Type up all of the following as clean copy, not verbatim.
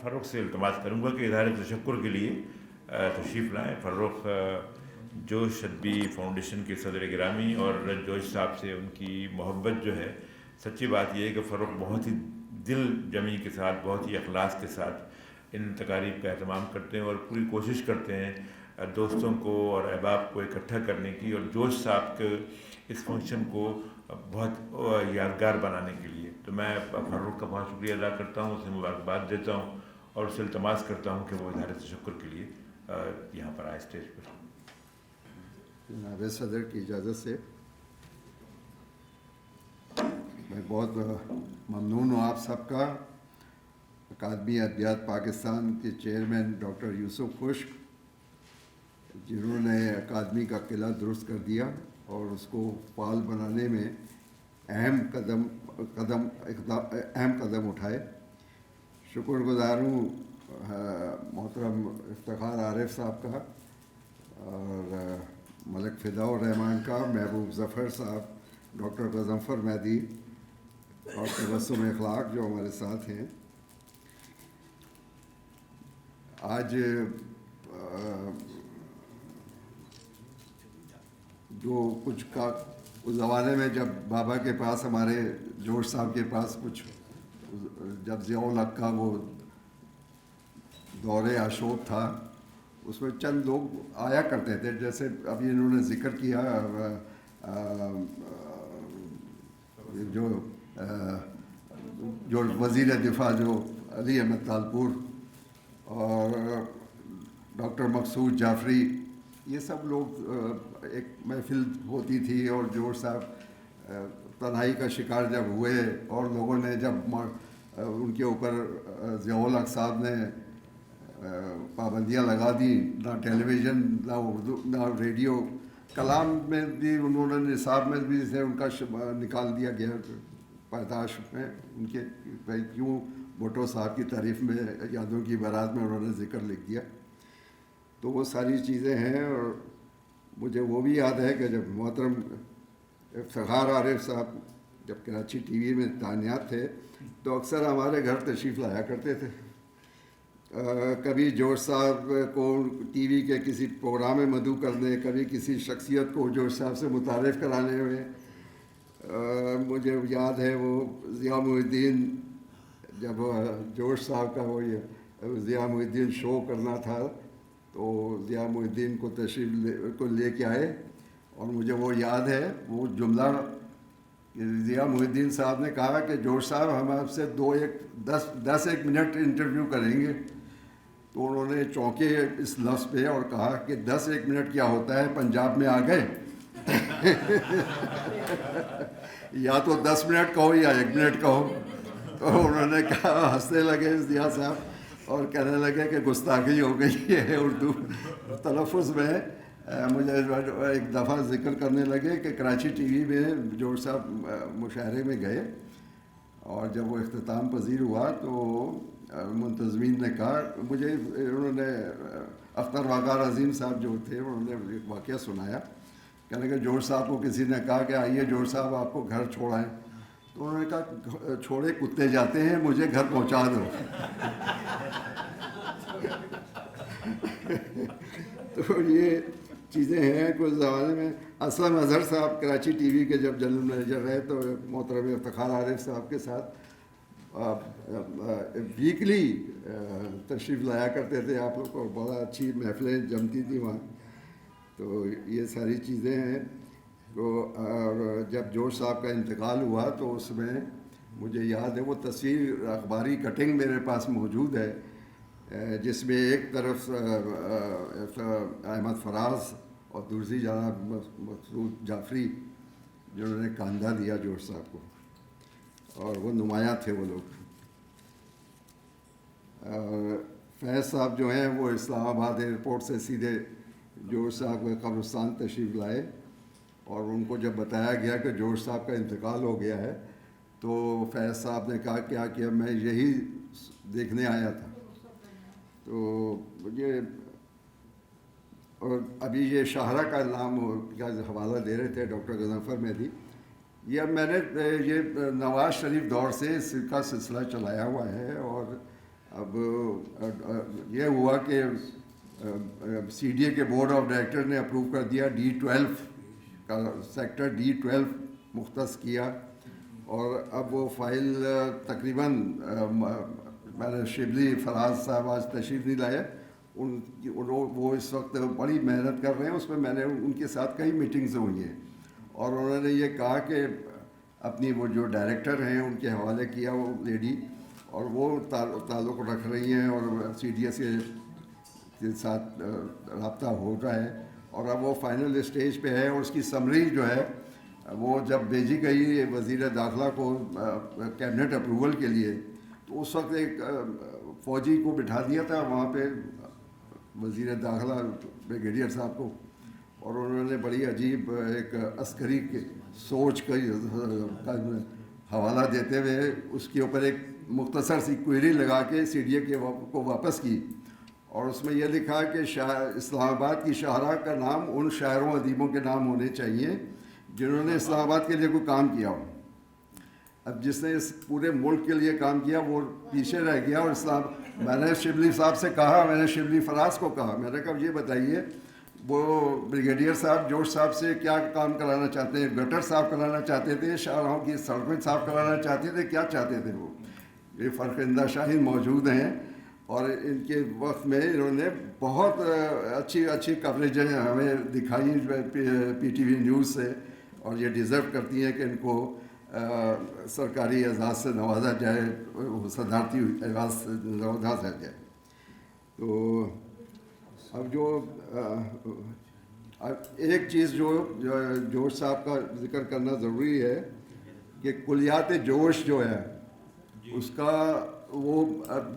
فرخ سے التماس کروں گا کہ اظہار تشکر کے لیے تشریف لائیں. فرخ جوش ادبی فاؤنڈیشن کے صدر گرامی، اور جوش صاحب سے ان کی محبت جو ہے، سچی بات یہ ہے کہ فرخ بہت ہی دل جمی کے ساتھ، بہت ہی اخلاص کے ساتھ ان تقاریب کا اہتمام کرتے ہیں اور پوری کوشش کرتے ہیں دوستوں کو اور احباب کو اکٹھا کرنے کی، اور جوش صاحب کے اس فنکشن کو بہت یادگار بنانے کے لیے. تو میں فرخ کا بہت شکریہ ادا کرتا ہوں، اسے مبارکباد دیتا ہوں اور اسے التماس کرتا ہوں کہ وہ اظہار تشکر کے لیے یہاں پر آئے اسٹیج پر. جناب صدر کی اجازت سے میں بہت ممنون ہوں آپ سب کا. اکادمی ادبیات پاکستان کے چیئرمین ڈاکٹر یوسف خشک، جنہوں نے اکادمی کا قلعہ درست کر دیا اور اس کو فعال بنانے میں اہم قدم اٹھائے. شکر گزار ہوں محترم افتخار عارف صاحب کا، اور ملک فداء الرحمان کا، محبوب ظفر صاحب، ڈاکٹر غضنفر مہدی اور تبسم اخلاق جو ہمارے ساتھ ہیں. آج جو کچھ کا اس زمانے میں جب بابا کے پاس، ہمارے جوش صاحب کے پاس کچھ، جب ضیاء الحق کا وہ دور عاشور تھا، اس میں چند لوگ آیا کرتے تھے، جیسے ابھی انہوں نے ذکر کیا جو وزیر دفاع جو علی احمد تالپور اور ڈاکٹر مقصود جعفری، یہ سب لوگ ایک محفل ہوتی تھی، اور جوش صاحب تنہائی کا شکار جب ہوئے اور لوگوں نے جب ان کے اوپر ضیاء الحق صاحب نے پابندیاں لگا دی، نہ ٹیلی ویژن، نہ اردو، نہ ریڈیو، کلام میں بھی انہوں نے نصاب میں بھی سے ان کا نکال دیا گیا پاداش میں ان کے، کیوں بھٹو صاحب کی تعریف میں یادوں کی بارات میں انہوں نے ذکر لکھ دیا. تو وہ ساری چیزیں ہیں. اور مجھے وہ بھی یاد ہے کہ جب محترم افتخار عارف صاحب جب کراچی ٹی وی میں تعینات تھے تو اکثر ہمارے گھر تشریف لایا کرتے تھے. کبھی جوش صاحب کو ٹی وی کے کسی پروگرام میں مدعو کرنے، کبھی کسی شخصیت کو جوش صاحب سے متعارف کرانے میں. مجھے یاد ہے وہ ضیاء محی الدین، جب جوش صاحب کا وہ یہ ضیاء محی الدین شو کرنا تھا تو ضیاء محی الدین کو تشریف کو لے کے آئے، اور مجھے وہ یاد ہے وہ جملہ کہ ضیاء محی الدین صاحب نے کہا کہ جوش صاحب ہم آپ سے 10 منٹ انٹرویو کریں گے. تو انہوں نے چونکے اس لفظ پہ اور کہا کہ 10 منٹ کیا ہوتا ہے، پنجاب میں آ گئے. یا تو 10 منٹ کہو یا 1 منٹ کہو. تو انہوں نے کہا، ہنسنے لگے ضیاء صاحب اور کہنے لگے کہ گستاخی ہو گئی ہے اردو تلفظ میں. مجھے ایک دفعہ ذکر کرنے لگے کہ کراچی ٹی وی میں جوش صاحب مشاعرے میں گئے، اور جب وہ اختتام پذیر ہوا تو منتظمین نے کہا، مجھے انہوں نے اختر وقار عظیم صاحب جو تھے انہوں نے ایک واقعہ سنایا. کہنے کہ جوش صاحب کو کسی نے کہا کہ آئیے جوش صاحب آپ کو گھر چھوڑائیں. تو انہوں نے کہا چھوڑے کتے جاتے ہیں، مجھے گھر پہنچا دو. تو یہ چیزیں ہیں. کچھ زمانے میں اسلم اظہر صاحب کراچی ٹی وی کے جب جنرل مینیجر رہے تو محترم افتخار عارف صاحب کے ساتھ ویکلی تشریف لایا کرتے تھے آپ لوگ کو، بڑا اچھی محفلیں جمتی تھیں وہاں. تو یہ ساری چیزیں ہیں. تو جب جوش صاحب کا انتقال ہوا تو اس میں مجھے یاد ہے وہ تصویر اخباری کٹنگ میرے پاس موجود ہے، جس میں ایک طرف احمد فراز اور دوسری جناب مقصود جعفری جنہوں نے کاندھا دیا جوش صاحب کو، اور وہ نمایاں تھے وہ لوگ. فیض صاحب جو ہیں وہ اسلام آباد ایئرپورٹ سے سیدھے جوش صاحب کے قبرستان تشریف لائے، اور ان کو جب بتایا گیا کہ جوش صاحب کا انتقال ہو گیا ہے تو فیض صاحب نے کہا کیا کہ میں یہی دیکھنے آیا تھا. تو مجھے، اور ابھی یہ شاہراہ کا نام کا حوالہ دے رہے تھے ڈاکٹر غضنفر مہدی، یہ اب میں نے یہ نواز شریف دور سے اس کا سلسلہ چلایا ہوا ہے، اور اب یہ ہوا کہ سی ڈی اے کے بورڈ آف ڈائریکٹر نے اپروو کر دیا D12 کا سیکٹر D12 مختص کیا، اور اب وہ فائل تقریباً میرے شبلی فراز صاحب آج تشریف نہیں لائے، وہ اس وقت بڑی محنت کر رہے ہیں اس میں. میں نے ان کے ساتھ کئی میٹنگز ہوئی ہیں، اور انہوں نے یہ کہا کہ اپنی وہ جو ڈائریکٹر ہیں ان کے حوالے کیا وہ لیڈی، اور وہ تعلق رکھ رہی ہیں اور سی ڈی ایس کے ساتھ رابطہ ہو رہا ہے، اور اب وہ فائنل اسٹیج پہ ہے. اور اس کی سمری جو ہے وہ جب بھیجی گئی وزیر داخلہ کو کیبنٹ اپروول کے لیے، تو اس وقت ایک فوجی کو بٹھا دیا تھا وہاں پہ، وزیر داخلہ بریگیڈیئر صاحب کو، اور انہوں نے بڑی عجیب ایک عسکری سوچ کا حوالہ دیتے ہوئے اس کے اوپر ایک مختصر سی کوئری لگا کے سی ڈی اے کو واپس کی، اور اس میں یہ لکھا کہ اسلام آباد کی شاہراہ کا نام ان شاعروں ادیبوں کے نام ہونے چاہیے جنہوں نے اسلام آباد کے لیے کوئی کام کیا ہو. اب جس نے اس پورے ملک کے لیے کام کیا وہ پیچھے رہ گیا. اور میں نے شبلی صاحب سے کہا، میں نے شبلی فراز کو کہا، میں نے کہا یہ بتائیے وہ بریگیڈیئر صاحب جوش صاحب سے کیا کام کرانا چاہتے ہیں؟ گٹر صاحب کرانا چاہتے تھے، شاہراہوں کی سڑکیں صاف کرانا چاہتے تھے، کیا چاہتے تھے؟ وہ یہ فرخندہ شاہین موجود ہیں، اور ان کے وقت میں انہوں نے بہت اچھی کوریجیں ہمیں دکھائی پی ٹی وی نیوز سے، اور یہ ڈیزرو کرتی ہیں کہ ان کو سرکاری اعزاز سے نوازا جائے، صدارتی اعزاز سے نوازا جائے. تو اب جو ایک چیز جو جوش صاحب کا ذکر کرنا ضروری ہے کہ کلیات جوش جو ہے اس کا وہ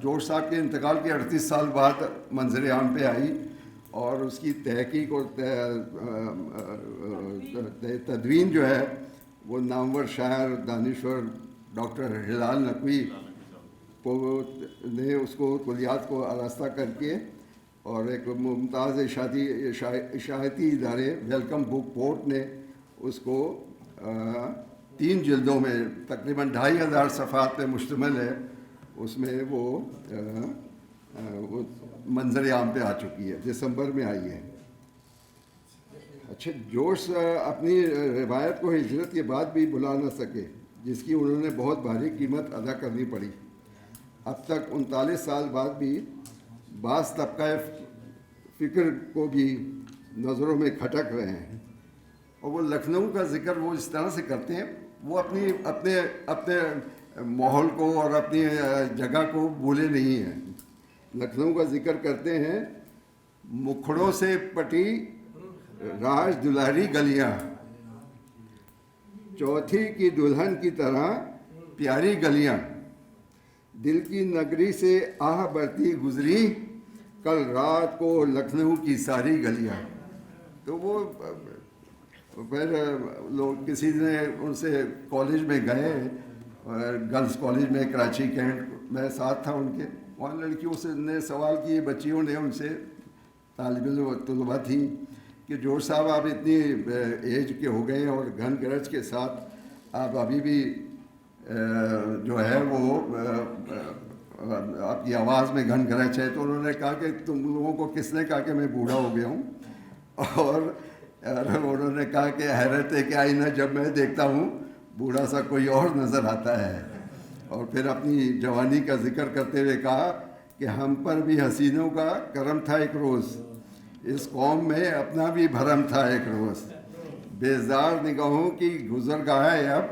جوش صاحب کے انتقال کے 38 سال بعد منظر عام پہ آئی، اور اس کی تحقیق اور تدوین جو ہے وہ نامور شاعر دانشور ڈاکٹر ہلال نقوی نے اس کو کلیات کو آراستہ کر کے، اور ایک ممتاز اشاعتی ادارے ویلکم بک پورٹ نے اس کو 3 جلدوں میں تقریباً 2500 صفحات پہ مشتمل ہے، اس میں وہ منظر عام پہ آ چکی ہے، دسمبر میں آئی ہے. اچھا، جوش اپنی روایت کو ہجرت کے بعد بھی بھلا نہ سکے، جس کی انہوں نے بہت بھاری قیمت ادا کرنی پڑی. اب تک 39 سال بعد بھی بعض طبقہ فکر کو بھی نظروں میں کھٹک رہے ہیں، اور وہ لکھنؤ کا ذکر وہ اس طرح سے کرتے ہیں، وہ اپنے ماحول کو اور اپنی جگہ کو بھولے نہیں ہیں. لکھنؤ کا ذکر کرتے ہیں، مکھڑوں سے پٹی راج دلہری گلیاں، چوتھی کی دلہن کی طرح پیاری گلیاں، دل کی نگری سے آہ برتی گزری کل رات کو لکھنؤ کی ساری گلیاں. تو وہ پھر لوگ کسی نے ان سے کالج میں گئے، گرلز کالج میں کراچی کینٹ میں ساتھ تھا ان کے، وہاں لڑکیوں سے نے سوال کیے، بچیوں نے ان سے، طلبہ تھیں کہ جوش صاحب آپ اتنی ایج کے ہو گئے ہیں اور گھن گرج کے ساتھ آپ ابھی بھی جو ہے وہ آپ کی آواز میں گھن گرج ہے. تو انہوں نے کہا کہ تم لوگوں کو کس نے کہا کہ میں بوڑھا ہو گیا ہوں؟ اور انہوں نے کہا کہ حیرت ہے کہ آئینہ جب میں دیکھتا ہوں بوڑھا سا کوئی اور نظر آتا ہے. اور پھر اپنی جوانی کا ذکر کرتے ہوئے کہا کہ ہم پر بھی حسینوں کا کرم تھا ایک روز، اس قوم میں اپنا بھی بھرم تھا ایک روز، بیزار نگاہوں کی گزرگاہ ہے اب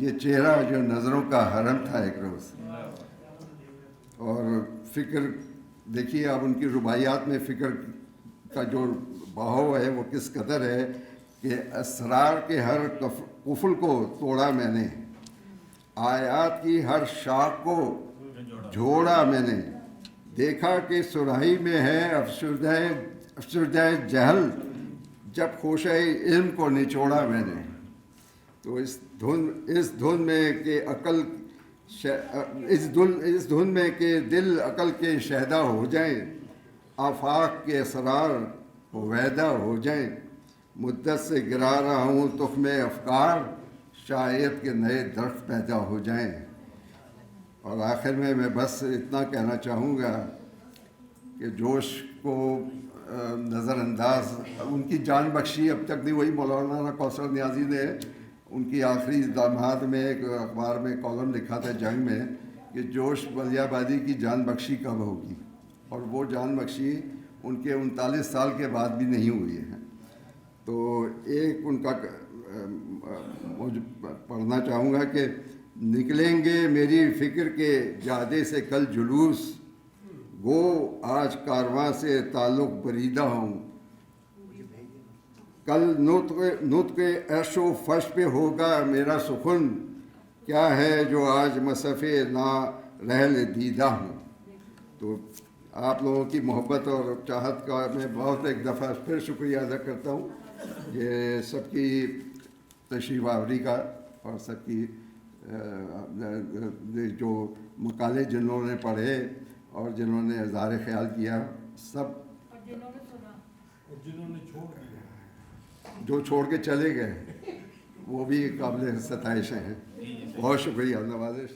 یہ چہرہ جو نظروں کا حرم تھا ایک روز. اور فکر دیکھیے اب ان کی رباعیات میں فکر کا جو بہاؤ ہے وہ کس قدر ہے کہ اسرار کے ہر قفل کو توڑا میں نے، آیات کی ہر شاخ کو جھوڑا میں نے، دیکھا کہ سراہی میں ہے افسردہ جہل جب خوشہ علم کو نچوڑا میں نے. تو اس دھن میں کہ عقل اس دھن میں کہ دل عقل کے شہدا ہو جائیں، آفاق کے اسرار ویدا ہو جائیں، مدت سے گرا رہا ہوں تخم افکار، شاید کے نئے درخت پیدا ہو جائیں. اور آخر میں بس اتنا کہنا چاہوں گا کہ جوش کو نظر انداز ان کی جان بخشی اب تک نہیں ہوئی. مولانا کوثر نیازی نے ان کی آخری داماد میں ایک اخبار میں کالم لکھا تھا جنگ میں کہ جوش ولی آبادی کی جان بخشی کب ہوگی, اور وہ جان بخشی ان کے 39 سال کے بعد بھی نہیں ہوئی ہے. تو ایک ان کا پڑھنا چاہوں گا کہ نکلیں گے میری فکر کے جادے سے کل جلوس, گو آج کارواں سے تعلق بریدہ ہوں, کل نطق عرش و فرش پہ ہوگا میرا سخن, کیا ہے جو آج مصحف نا رحل دیدہ ہوں. تو آپ لوگوں کی محبت اور چاہت کا میں بہت ایک دفعہ پھر شکریہ ادا کرتا ہوں, یہ سب کی تشریف آوری کا, اور سب کی جو مقالے جنہوں نے پڑھے اور جنہوں نے اظہار خیال کیا, سب جو چھوڑ کے چلے گئے وہ بھی قابل ستائش ہیں. بہت شکریہ, نوازش.